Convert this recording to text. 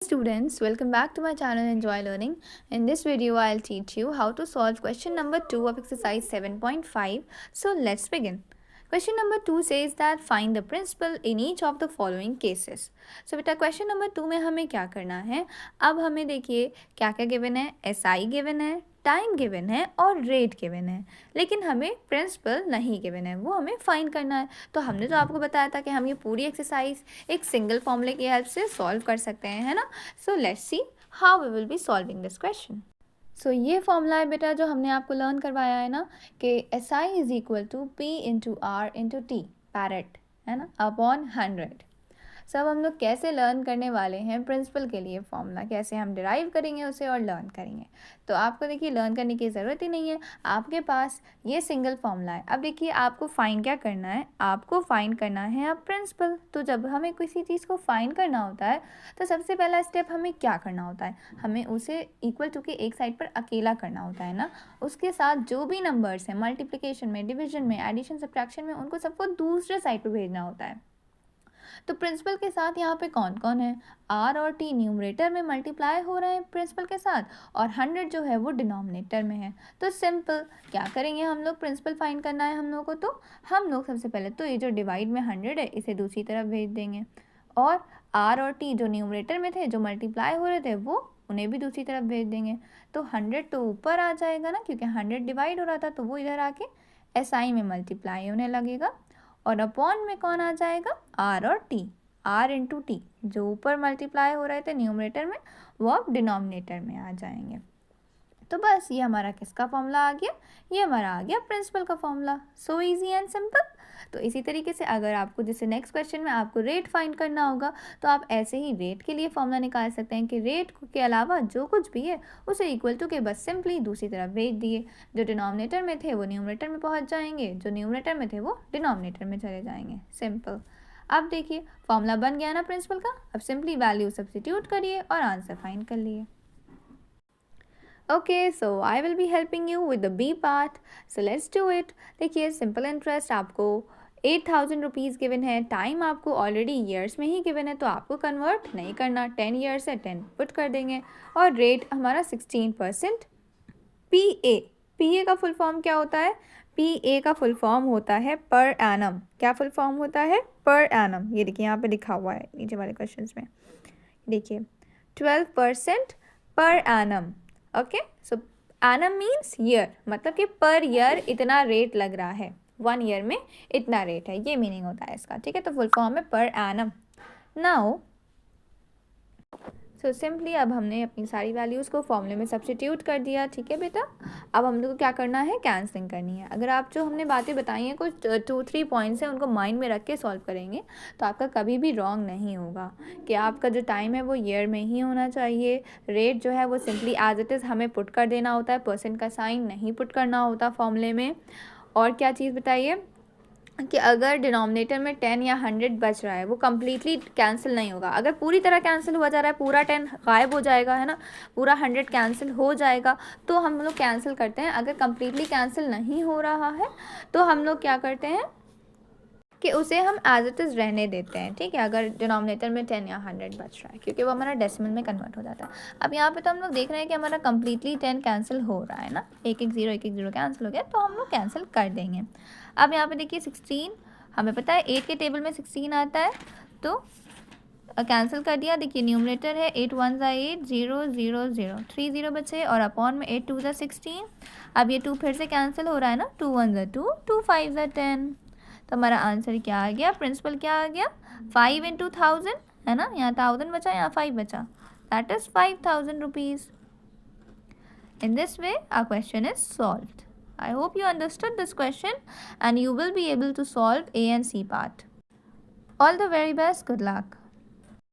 Students, welcome back to my channel Enjoy Learning. In this video, I'll teach you how to solve question number 2 of exercise 7.5. So let's begin. Question number 2 says that find the principal in each of the following cases. So बेटा question number 2 में हमें क्या करना है. अब हमें देखिए क्या क्या गिवन है. SI गिवन है, टाइम गिवन है और रेट गिवन है, लेकिन हमें प्रिंसिपल नहीं गिवन है, वो हमें फाइंड करना है. तो हमने तो आपको बताया था कि हम ये पूरी एक्सरसाइज एक सिंगल फॉर्मूले की हेल्प से सॉल्व कर सकते हैं, है ना. So let's see how we will be solving this question. So ये फॉर्मूला है बेटा जो हमने आपको लर्न करवाया है ना कि SI is equal to P/R/T पैरेट, है ना, अपॉन 100. सब हम लोग कैसे लर्न करने वाले हैं प्रिंसिपल के लिए फॉर्मूला, कैसे हम डिराइव करेंगे उसे और लर्न करेंगे. तो आपको देखिए लर्न करने की ज़रूरत ही नहीं है, आपके पास ये सिंगल फॉर्मूला है. अब देखिए आपको फाइंड क्या करना है, आपको फाइंड करना है अब प्रिंसिपल. तो जब हमें किसी चीज़ को फाइंड करना होता है तो सबसे पहला स्टेप हमें क्या करना होता है, हमें उसे इक्वल टू के एक साइड पर अकेला करना होता है ना. उसके साथ जो भी नंबर्स हैं मल्टीप्लिकेशन में, डिविजन में, एडिशन सब्ट्रैक्शन में, उनको सबको दूसरे साइड पर भेजना होता है. तो प्रिंसिपल के साथ यहाँ पे कौन कौन है, R और T न्यूमरेटर में मल्टीप्लाई हो रहे हैं प्रिंसिपल के साथ, और 100 जो है वो डिनोमिनेटर में है. तो सिंपल क्या करेंगे हम लोग, प्रिंसिपल फाइंड करना है हम लोग को. तो हम लोग सबसे पहले तो ये जो डिवाइड में 100 है इसे दूसरी तरफ भेज देंगे, और R और T जो न्यूमरेटर में थे, जो मल्टीप्लाई हो रहे थे, वो उन्हें भी दूसरी तरफ भेज देंगे. तो 100 तो ऊपर आ जाएगा ना, क्योंकि 100 डिवाइड हो रहा था, तो वो इधर आके SI में मल्टीप्लाई होने लगेगा. और अपॉन में कौन आ जाएगा, R और T, R/T. जो ऊपर मल्टीप्लाई हो रहे थे न्यूमरेटर में, वो अब डिनोमिनेटर में आ जाएंगे. तो बस ये हमारा किसका फॉर्मूला आ गया, ये हमारा आ गया प्रिंसिपल का formula. So easy and simple. तो इसी तरीके से अगर आपको जैसे नेक्स्ट क्वेश्चन में आपको रेट फाइंड करना होगा, तो आप ऐसे ही रेट के लिए फॉर्मूला निकाल सकते हैं कि रेट के अलावा जो कुछ भी है उसे इक्वल टू के बस सिंपली दूसरी तरफ भेज दिए. जो डिनोमिनेटर में थे वो न्यूमरेटर में पहुंच जाएंगे, जो न्यूमरेटर में थे वो डिनोमिनेटर में चले जाएंगे. सिंपल. अब देखिए फॉर्मूला बन गया ना प्रिंसिपल का. अब सिंपली वैल्यू सब्स्टिट्यूट करिए और आंसर फाइंड कर लिए. Okay, so I will be helping you with the B part. So let's do it. देखिए सिंपल इंटरेस्ट आपको 8,000 रुपीज़ गिवन है, टाइम आपको ऑलरेडी ईयर्स में ही गिवन है, तो आपको कन्वर्ट नहीं करना, 10 ईयर्स है 10 पुट कर देंगे, और रेट हमारा 16%. PA का फुल फॉर्म क्या होता है, PA का फुल फॉर्म होता है पर एनम. क्या फुल फॉर्म होता है, पर एनम. ये देखिए यहाँ पे लिखा हुआ है नीचे वाले क्वेश्चंस में, देखिए 12% पर एनम. ओके, सो एनम मीन्स ईयर, मतलब कि पर ईयर इतना रेट लग रहा है, 1 ईयर में इतना रेट है, ये मीनिंग होता है इसका. ठीक है, तो फुल फॉर्म है per annum. Now so simply अब हमने अपनी सारी वैल्यूज़ को फॉर्मूले में सब्स्टिट्यूट कर दिया. ठीक है बेटा, अब हम लोग को क्या करना है, कैंसलिंग करनी है. अगर आप जो हमने बातें बताई हैं कुछ 2-3 पॉइंट्स हैं, उनको माइंड में रख के सॉल्व करेंगे तो आपका कभी भी रॉन्ग नहीं होगा. कि आपका जो टाइम है वो ईयर में ही होना चाहिए, रेट जो है वो सिंपली एज इट इज़ हमें पुट कर देना होता है, परसेंट का साइन नहीं पुट करना होता फॉर्मूले में. और क्या चीज़ बताइए कि अगर डिनोमिनेटर में 10 या 100 बच रहा है, वो कम्प्लीटली कैंसिल नहीं होगा. अगर पूरी तरह कैंसिल हुआ जा रहा है, पूरा 10 गायब हो जाएगा, है ना, पूरा 100 कैंसिल हो जाएगा, तो हम लोग कैंसिल करते हैं. अगर कम्प्लीटली कैंसिल नहीं हो रहा है तो हम लोग क्या करते हैं कि उसे हम एज इट इज़ रहने देते हैं. ठीक है, अगर डिनोमिनेटर में 10 या 100 बच रहा है, क्योंकि वो हमारा डेसिमल में कन्वर्ट हो जाता है. अब यहाँ पे तो हम लोग देख रहे हैं कि हमारा कम्प्लीटली 10 कैंसिल हो रहा है ना, एक एक ज़ीरो कैंसिल हो गया, तो हम लोग कैंसिल कर देंगे. अब यहाँ पे देखिए 16, हमें पता है 8 के टेबल में 16 आता है, तो कैंसिल कर दिया. देखिए न्यूमरेटर है 8 1 8 0 0 0, 3 0 बचे, और अपॉन में 8 2 16. अब ये 2 फिर से कैंसिल हो रहा है ना, 2 1 2, 2 5 10. तो हमारा आंसर क्या आ गया, प्रिंसिपल क्या आ गया, 5 into 1000, है ना, यहाँ 1000 बचा, यहाँ 5 बचा, that is 5,000 rupees. In this way, our question is solved. I hope you understood this question and you will be able to solve A and C part. All the very best. Good luck.